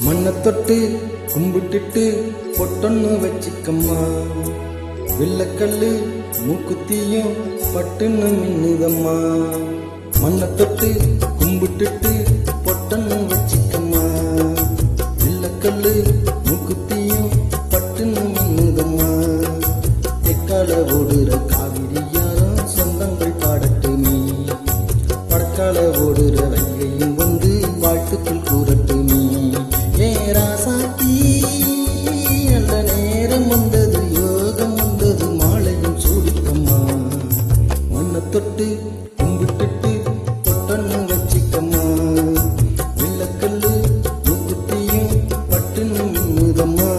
மண்ணை தொட்டு கும்பிட்டுட்டு பொட்டொன்னு வச்சுக்கம்மா. வெள்ளக்கல்லு மூக்குத்தியும் பட்டுன்னு மின்னுதம்மா. மண்ணை தொட்டு கும்பிட்டுட்டு பொட்டொன்னு வச்சுக்கம்மா. வெள்ளக்கல்லு மூக்குத்தியும் பட்டுன்னு மின்னுதம்மா. தெக்கால ஓடுற காவிரியாரும் சொந்தங்கள் பாடட்டுமே. படக்கால ஓடுற வைகையும் வந்து வாழ்த்துக்கள் கூறட்டுமே. ராசாத்தி நல்ல நேரம் வந்தது, யோகம் வந்தது, மாலையும் சூடிக்கம்மா. மண்ணை தொட்டு கும்பிட்டுட்டு பொட்டொன்னு வச்சிக்கம்மா. வெள்ளக்கல்லு மூக்குத்தியும் பட்டுன்னு மின்னுதம்மா.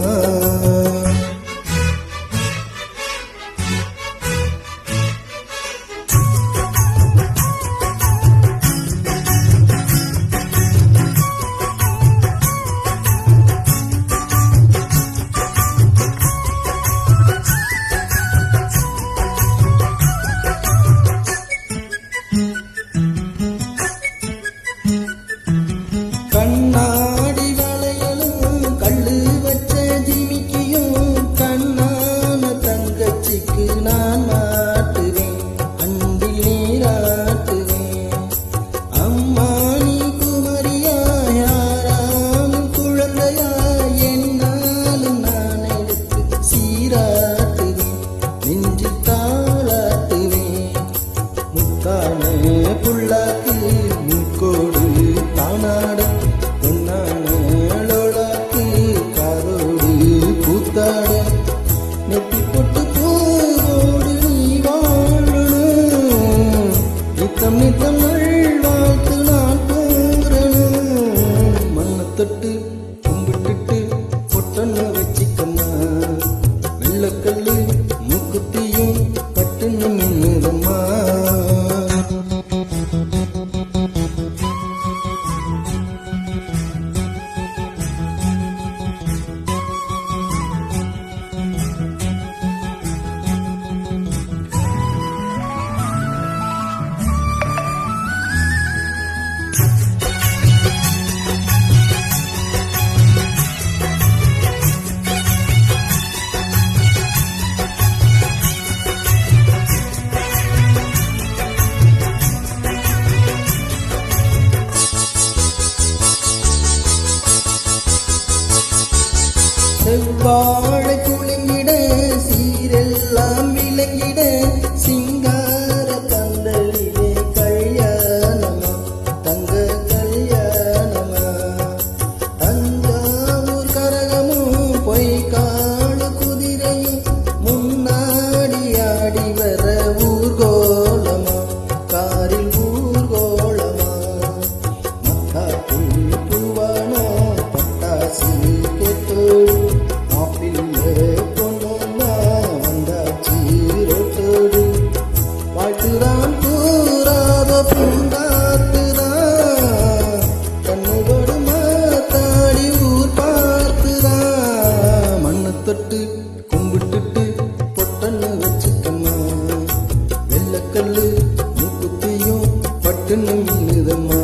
கண்ணாடி வளையலும் கள்ளு வச்ச ஜிமிக்கியும் கண்ணான தங்கச்சிக்கு நான் மாட்டுவேன், அன்பில் நீராட்டுவேன். அம்மா நீ குமரியா யாராலும் குழந்தையா, என்னாலும் நான் எடுத்து சீராட்டுவேன், நெஞ்சில் தாளாட்டுவேன். முத்தான புள்ளாக்கு மூக்கோடு தானாட கூத்தாட நெத்தி பொட்டு போடு நீ வாழணும். நித்தம் நித்தம் வாழ்த்து நான் போறணும். மண்ணை தொட்டு கும்பிட்டுட்டு பொட்டொன்னு வச்சிக்கம்மா. வெள்ளக்கல்லு மூக்குத்தியும் பட்டுன்னு மின்னுதம்மா. செவ்வாழை குலுங்கிட சீரெல்லாம் விளங்கிட சிங்கார பந்தலிலே கல்யாணமா, தங்க கல்யாணமா. தஞ்சாவூர் கரகமும் பொய்காடு குதிரையும் முன்னாடி ஆடி வர ஊர்கோலமா, காரில் ஊர்கோலமா. மத்தாப்பு பூவானோ பட்டாசு கேட்டோடு வாழ்த்துதான் கூறாத பூங்காத்துதான், கண்ணுகோடு மாத்தாடி ஊர் பார்த்துதான். மண்ணை தொட்டு கும்பிட்டுட்டு பொட்டொன்னு வச்சுக்கம்மா. வெள்ளக்கல்லு மூக்குத்தியும் பட்டுன்னு மின்னுதம்மா.